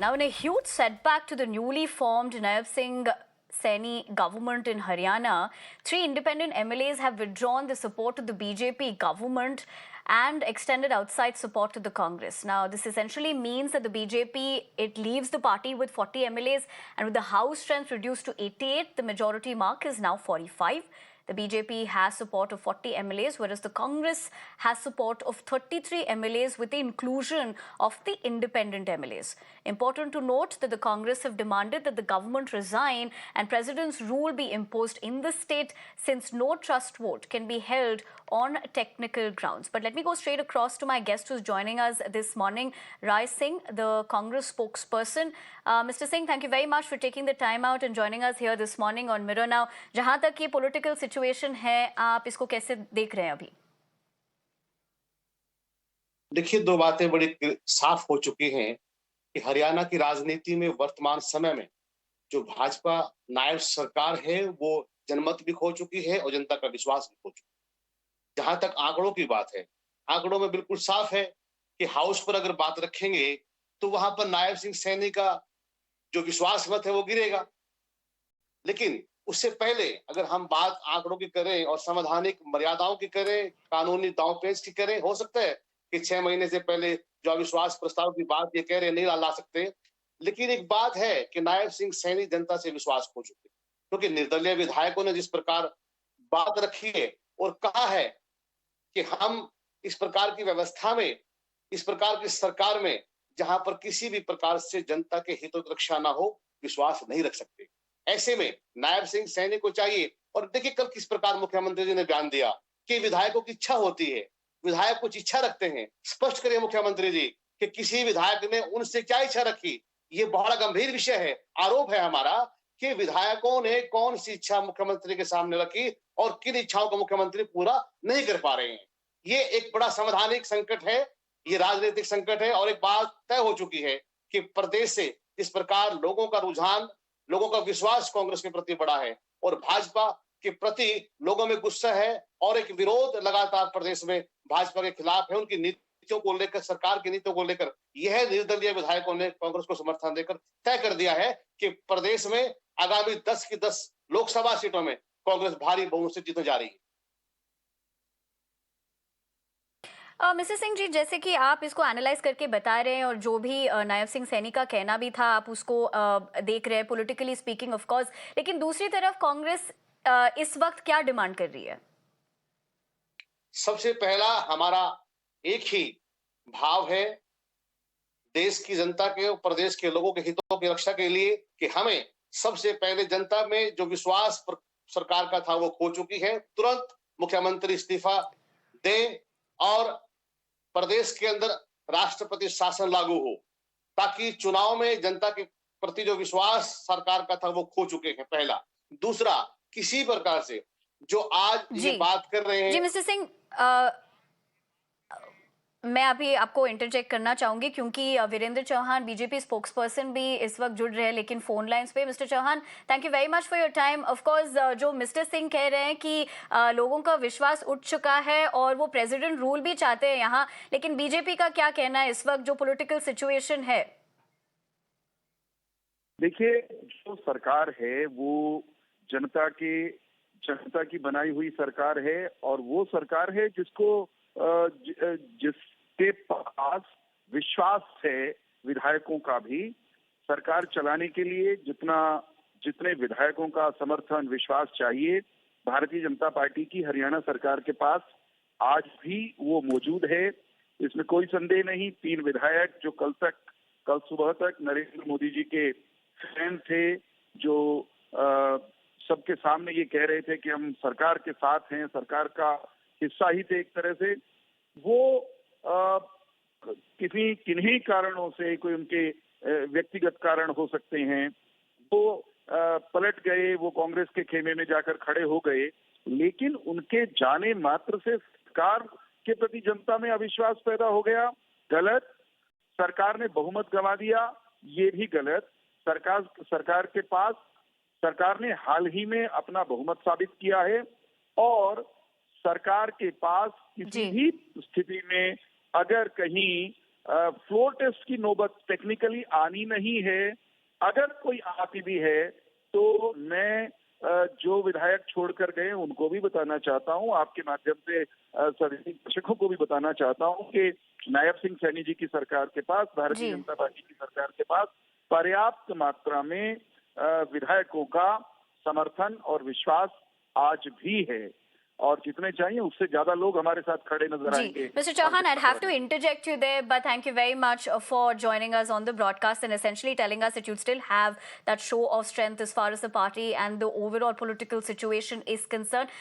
Now, in a huge setback to the newly formed Nayaab Singh Saini government in Haryana, three independent MLAs have withdrawn the support to the BJP government and extended outside support to the Congress. Now, this essentially means that the BJP, it leaves the party with 40 MLAs, and with the House strength reduced to 88, the majority mark is now 45. The BJP has support of 40 MLAs, whereas the Congress has support of 33 MLAs with the inclusion of the independent MLAs. Important to note that the Congress have demanded that the government resign and President's rule be imposed in the state, since no trust vote can be held on technical grounds. But let me go straight across to my guest who's joining us this morning, Rai Singh, the Congress spokesperson. Mr. Singh, thank you very much for taking the time out and joining us here this morning on Mirror Now. जहां तक ये political situation है, आप इसको कैसे देख रहे हैं अभी? देखिए, दो बातें बड़ी साफ हो चुकी हैं कि हरियाणा की राजनीति में वर्तमान समय में जो भाजपा नायब सरकार है वो जनमत भी खो चुकी है और जनता का विश्वास भी खो चुका है। जहां तक आंकड़ों की बात है, आंकड़ों में बिल्कुल साफ है कि हाउस पर अगर बात रखेंगे तो वहां पर नायब सिंह सैनी का जो विश्वास मत है वो गिरेगा। लेकिन उससे पहले अगर हम बात आंकड़ों की करें और संवैधानिक मर्यादाओं की करें, कानूनी दांवपेच की करें, हो सकता है कि 6 महीने से पहले जो अविश्वास प्रस्ताव की बात ये कह रहे नहीं ला सकते। लेकिन एक बात है कि नायब सिंह सैनी जनता से विश्वास खो चुके, क्योंकि निर्दलीय विधायकों ने जिस प्रकार बात रखी है और कहा है कि हम इस प्रकार की व्यवस्था में, इस प्रकार की सरकार में जहां पर किसी भी प्रकार से जनता के हितों की रक्षा ना हो, विश्वास नहीं रख सकते। ऐसे में नायब सिंह सैनी को चाहिए, और देखिए कल किस प्रकार मुख्यमंत्री जी ने बयान दिया कि विधायकों की इच्छा होती है, विधायक कुछ इच्छा रखते हैं। स्पष्ट करिए मुख्यमंत्री जी कि किसी विधायक ने उनसे क्या इच्छा रखी। ये बड़ा गंभीर विषय है। आरोप है हमारा कि विधायकों ने कौन सी इच्छा मुख्यमंत्री के सामने रखी और किन इच्छाओं को मुख्यमंत्री पूरा नहीं कर पा रहे हैं। ये एक बड़ा संवैधानिक संकट है, ये राजनीतिक संकट है, और एक बात तय हो चुकी है कि प्रदेश से जिस प्रकार लोगों का रुझान, लोगों का विश्वास कांग्रेस के प्रति बढ़ा है और भाजपा के प्रति लोगों में गुस्सा है और एक विरोध लगातार प्रदेश में भाजपा के खिलाफ है, उनकी नीतियों को लेकर, सरकार की नीतियों को लेकर, यह निर्दलीय विधायकों ने कांग्रेस को समर्थन देकर तय कर दिया है कि प्रदेश में आगामी 10 की 10 लोकसभा सीटों में कांग्रेस भारी बहुमत से जीतने जा रही है। मिस्टर सिंह जी, जैसे कि आप इसको एनालाइज करके बता रहे हैं और जो भी नायब सिंह सैनी का कहना भी था, आप उसको देख रहे हैं पॉलिटिकली स्पीकिंग ऑफ कोर्स, लेकिन दूसरी तरफ कांग्रेस इस वक्त क्या डिमांड कर रही है? सबसे पहला हमारा एक ही भाव है देश की जनता के और प्रदेश के लोगों के हितों की रक्षा के लिए कि हमें सबसे पहले जनता में जो विश्वास सरकार का था वो खो चुकी है। तुरंत मुख्यमंत्री इस्तीफा दें और प्रदेश के अंदर राष्ट्रपति शासन लागू हो, ताकि चुनाव में जनता के प्रति जो विश्वास सरकार का था वो खो चुके हैं, पहला। दूसरा, किसी प्रकार से जो आज ये बात कर रहे हैं। जी मिस्टर सिंह, मैं अभी आपको इंटरजेक्ट करना चाहूंगी क्योंकि वीरेंद्र चौहान बीजेपी स्पोक्सपर्सन भी इस वक्त जुड़ रहे हैं, लेकिन फोन लाइंस पे। Mister Chauhan, thank you very much for your time. Of course जो मिस्टर सिंह कह रहे हैं कि लोगों का विश्वास उठ चुका है और वो प्रेसिडेंट रूल भी चाहते हैं यहाँ, लेकिन बीजेपी का क्या कहना है इस वक्त जो पॉलिटिकल सिचुएशन है? देखिए, जो सरकार है वो जनता की बनाई हुई सरकार है, और वो सरकार है जिसके पास विश्वास है विधायकों का भी। सरकार चलाने के लिए जितने विधायकों का समर्थन, विश्वास चाहिए, भारतीय जनता पार्टी की हरियाणा सरकार के पास आज भी वो मौजूद है। इसमें कोई संदेह नहीं। 3 विधायक जो कल सुबह तक नरेंद्र मोदी जी के फैन थे, जो सबके सामने ये कह रहे थे कि हम सरकार के साथ हैं, सरकार का हिस्सा ही थे एक तरह से, वो किन्हीं कारणों से, कोई उनके व्यक्तिगत कारण हो सकते हैं, वो पलट गए, वो कांग्रेस के खेमे में जाकर खड़े हो गए। लेकिन उनके जाने मात्र से सरकार के प्रति जनता में अविश्वास पैदा हो गया। गलत। सरकार ने बहुमत गंवा दिया, ये भी गलत। सरकार ने हाल ही में अपना बहुमत साबित किया है, और सरकार के पास किसी भी स्थिति में अगर कहीं फ्लोर टेस्ट की नौबत टेक्निकली आनी नहीं है। अगर कोई आती भी है तो मैं जो विधायक छोड़कर गए उनको भी बताना चाहता हूं, आपके माध्यम से सभी दर्शकों को भी बताना चाहता हूं कि नायब सिंह सैनी जी की सरकार के पास, भारतीय जी। जनता पार्टी की सरकार के पास पर्याप्त मात्रा में विधायकों का समर्थन और विश्वास आज भी है, और जितने चाहिए उससे ज्यादा लोग हमारे साथ खड़े नजर Ji. आएंगे। Mr. Chauhan, I'd have to interject you there, but thank you very much for joining us on the broadcast and essentially telling us that you still have that show of strength as far as the party and the overall political situation is concerned.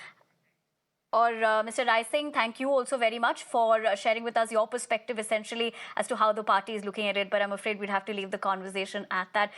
Or Mr. Rai Singh, thank you also very much for sharing with us your perspective essentially as to how the party is looking at it, but I'm afraid we'd have to leave the conversation at that.